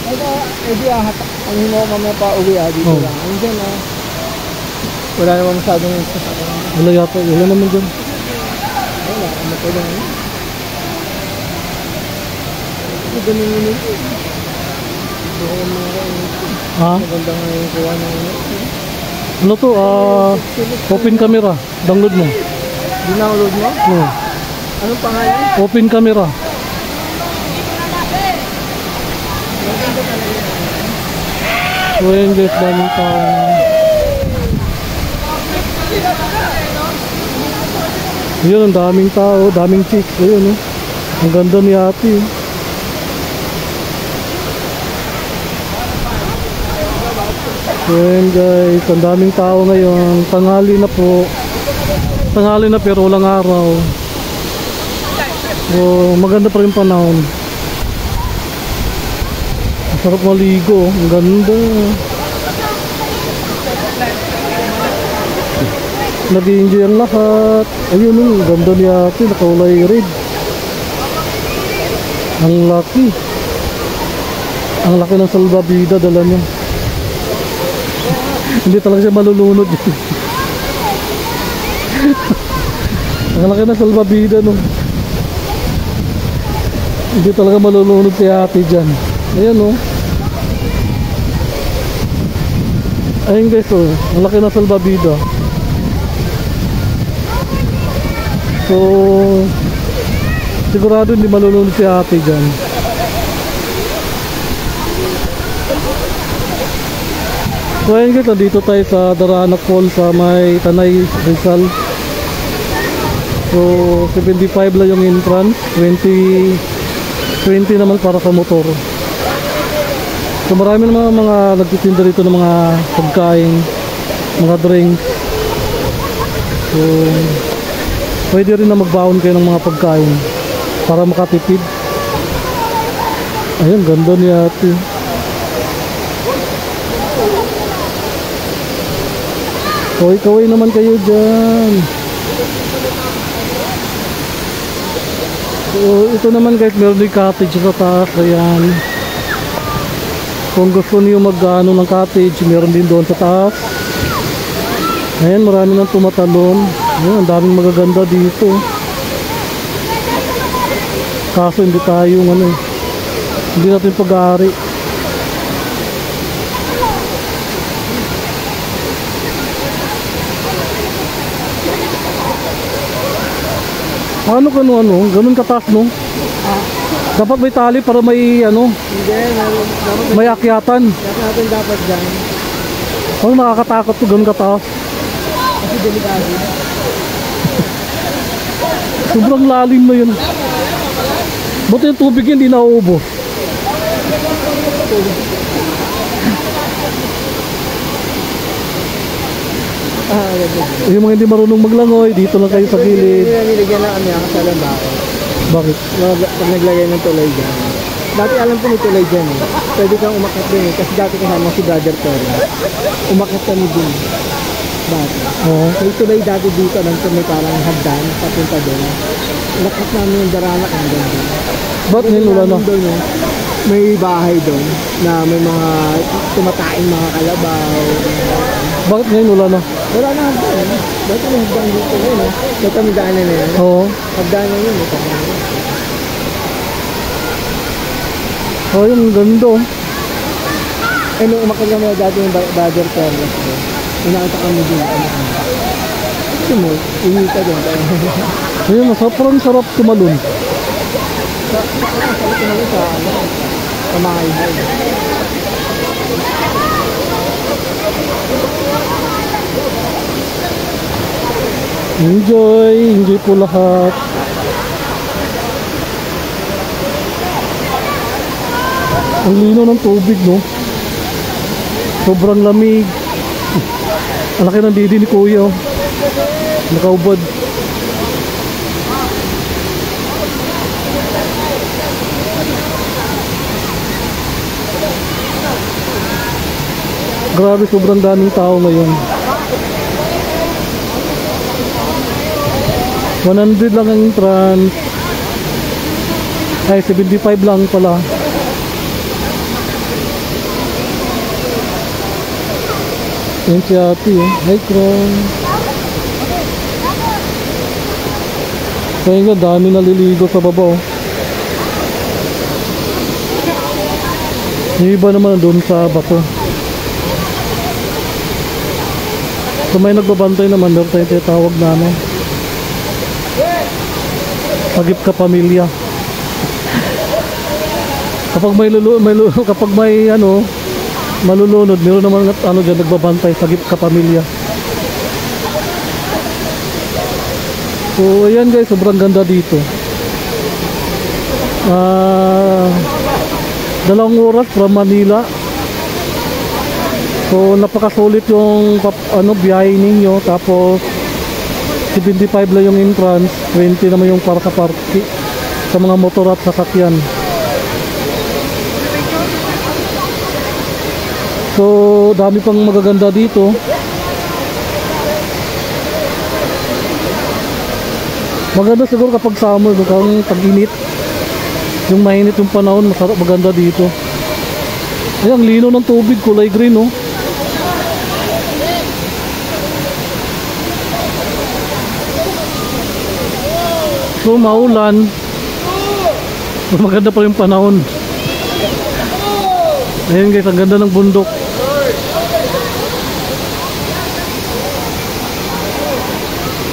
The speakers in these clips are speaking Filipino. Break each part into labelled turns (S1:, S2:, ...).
S1: Di ang himo mamaya pa uwi dito lang. Andiyan wala naman masyadong sasakyan.
S2: Wala yata, wala naman dyan.
S1: Wala, ano pa lang yun. Ito ganun yun ito. Ito ko yung mga maganda nga yung kuha ng
S2: ano to, open camera, download mo.
S1: Download mo?
S2: Oo.
S1: Anong pangalan?
S2: Open camera. So yun guys, daming tao. Yun, ang daming tao, daming chicks. Ayun, ang ganda ni ate. So yun guys, ang daming tao ngayon. Tanghali na po. Tanghali na pero walang araw. So maganda pa rin panahon. Sarap maligo, ang ganda. Nag-i-enjoy ang lahat. Ayun ang ganda ni ate, nakaulay red. Ang laki. Ang laki ng salbabida dala niya. Hindi talaga siya malulunod yun. Ang laki ng salbabida no. Hindi talaga malulunod si ate dyan. Ayan o. Ayun guys o, ang laki ng salbabida. So sigurado hindi malulunod si ate dyan. So ayun guys, dito tayo sa Daraanak Falls sa may Tanay, Rizal. So 75 lang yung entrance, 20 naman para sa motor. So marami naman mga nagtitinda dito ng mga pagkain, mga drinks. So pwede rin na magbaon kayo ng mga pagkain para makatipid. Ayun, ganda ni ate. Kaway-kaway naman kayo dyan. So ito naman guys, meron din cottage sa taas. Ayan, kung gusto niyo mag-ano ng cottage, meron din doon sa taas. Ayan, marami nang tumatalon. Ayan, ang daming magaganda dito. Kaso hindi tayo hindi natin pag-aari. Ano ganun kataas no? Dapat may tali para may
S1: Hindi,
S2: may akyatan.
S1: dapat dyan.
S2: Ano nakakatakot to, ganun kataas?
S1: Kasi delikado.
S2: Sobrang lalim na yun. Buti yung tubig hindi nauubos. Yung mga hindi marunong maglangoy, dito lang kayo sa gilid.
S1: Nilagyan na kami sa Lambaco.
S2: Bakit?
S1: Pag naglagay ng tulay dyan. Dati alam ko may tulay dyan Pwede kang umakyat din kasi dati kasama si Brother Terry. Umakyat kami din. Dati. May tulay dati dito lang may parang hagdan papunta doon. Umakyat namin yung Daraanak ang ganda.
S2: Ba't ngayon wala na?
S1: May bahay doon na may mga tumataing mga kalabaw.
S2: Bakit ngayon wala na?
S1: Wala na hagdan. Dati may hagdan dito ngayon. Dati may daanan na yun.
S2: Oo.
S1: Hagdan na yun.
S2: Yung ganda.
S1: Nung umakyat kami dati yung Brother Terry. Inakita kami din. Gusto mo, uwi ka doon.
S2: Ayun, sarap tumalon.
S1: Sa mga ihay.
S2: Enjoy po lahat. Ang lino ng tubig no. Sobrang lamig. Ang laki ng didi ni kuya. Nakaubad. Grabe, sobrang daming tao ngayon. 100 lang ang entrance. Ay, 75 lang pala. Yan si ate eh. Hi, Kron. Kaya nga, dami naliligo sa baba oh. Yung iba naman doon sa bato. So may nagbabantay naman, meron tayong tinatawag na ano, Sagip ka pamilya. Kapag kapag may ano malulunod, meron naman ano diyan nagbabantay, sagip ka pamilya. So ayan guys, sobrang ganda dito. 2 oras from Manila. So napakasulit yung ano biyahe ninyo, tapos 75 lang yung entrance, 20 naman yung para sa parking sa mga motor at sasakyan. So dami pang magaganda dito. Maganda siguro kapag summer, kung tag-init, yung mainit yung panahon, masarap maganda dito. Ay, ang lino ng tubig, kulay green oh. So maulan, maganda pa yung panahon. Ayun guys, ang ganda ng bundok.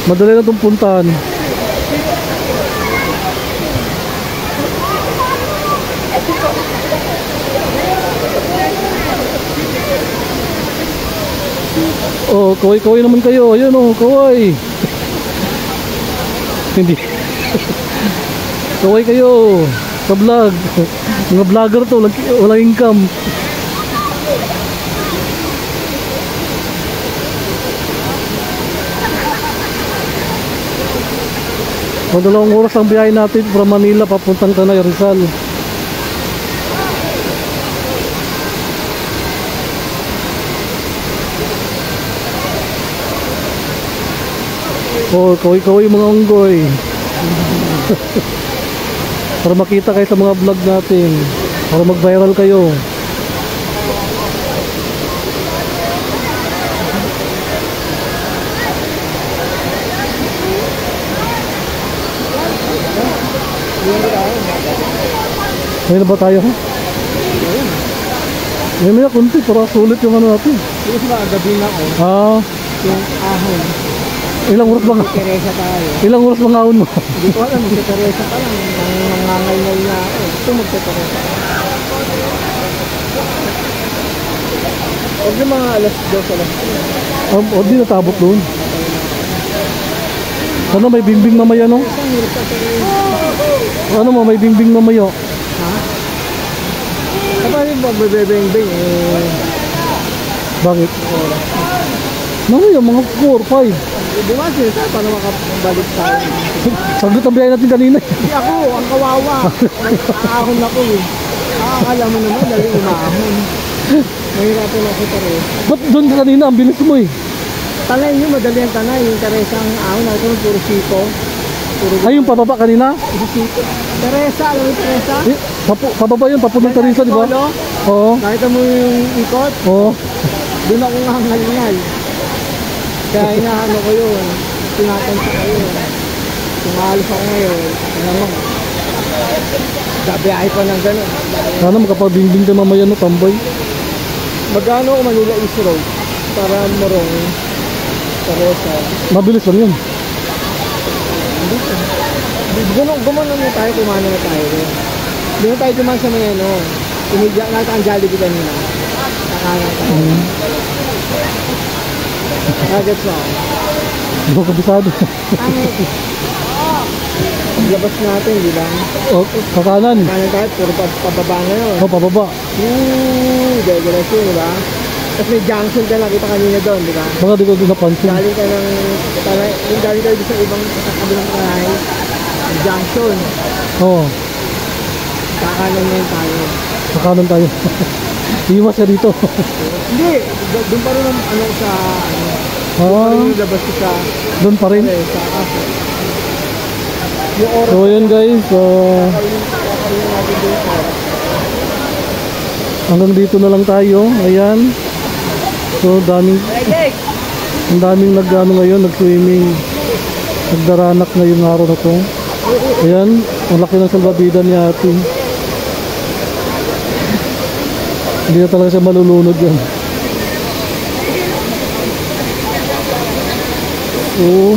S2: Madali na itong puntahan. Oh, kaway-kaway naman kayo. Ayun oh, kaway. Hindi. Kaway kayo sa vlog. Mga vlogger to, walang income. Dalawang oras ang biyahe natin from Manila papuntang Tanay, Rizal. Oh, kaway-kaway mga unggoy. Para makita kayo sa mga vlog natin, para mag-viral kayo. Ayun na ba tayo ha? Ayun na kunti, para sulit yung ano natin.
S1: Yung ba, gabi na oh. Yung ahon.
S2: Ilang oras bang
S1: Teresa tayo.
S2: Ilang oras bang ahon mo?
S1: Hindi ko alam, magte-Teresa pa lang. Nangangaynay na ako. Ito magte-Teresa. Huwag na mga alas 2, alas 3.
S2: O di natabot doon. Ano, may bimbing mamaya no? Ano mo, may bimbing mamaya?
S1: Ha? Kapag yung magbebeng-beng
S2: Bakit? Mamaya, mga 4, 5.
S1: Bumas yun tayo para makabalik tayo.
S2: Sagot ang biyahe natin kanina.
S1: Hindi ako, ang kawawa. Nag-aahon ako eh. Akala mo naman, dali umaahon. Mahirapan ako Teresa.
S2: Ba't doon kanina, ang bilis mo eh?
S1: Tanay nyo, madali ang tanay. Yung Teresa ang ahon, nakita mo puro siko.
S2: Ay, yung pababa kanina?
S1: Puro siko. Teresa, alam mo yung Teresa?
S2: Eh, pababa yun, papunong Teresa, di ba? Oo.
S1: Nakita mo yung ikot?
S2: Oo.
S1: Doon ako ngangal-ngal. Kaya inaano ko yun, tinatansa ko yun. Kung alis ako ngayon, naman, gabiyahe pa ng gano'n.
S2: Sana makapabinding tayo mamaya no, tambay.
S1: Magkano ako Manila East Road para Morong, Teresa.
S2: Mabilis lang yun.
S1: Gumano na tayo, kumano na tayo. Hindi na tayo duman sa mga ano, nakita ang Jollibee kanina. Nakanan tayo. Agad sa ako.
S2: Hindi ko kabisado.
S1: Labas natin, di ba?
S2: O, kakanan.
S1: Kanan tayo, puro pababa na yun.
S2: O, pababa.
S1: Gagalas yun, di ba? Tapos may junction ka nakita kanina doon, di ba?
S2: Baka di ko doon napansin.
S1: Galing ka ng, galing tayo sa ibang kabilang kanay, junction.
S2: Oo.
S1: Kakanan na yun tayo.
S2: Kakanan tayo. Iwas ka dito.
S1: Hindi, doon pa rin ang ano sa, ano, yung labas ko sa,
S2: doon pa rin.
S1: sa kaso. Yung oras.
S2: So yun guys,
S1: Kakainin natin doon sa oras.
S2: hanggang dito na lang tayo. Ayan. So, ang daming nag-ano ngayon, nag-swimming. Nagdaranak ngayong araw na to. Ayan, ang laki ng salbabida ni ate. Hindi na talaga siya malulunod yan. So,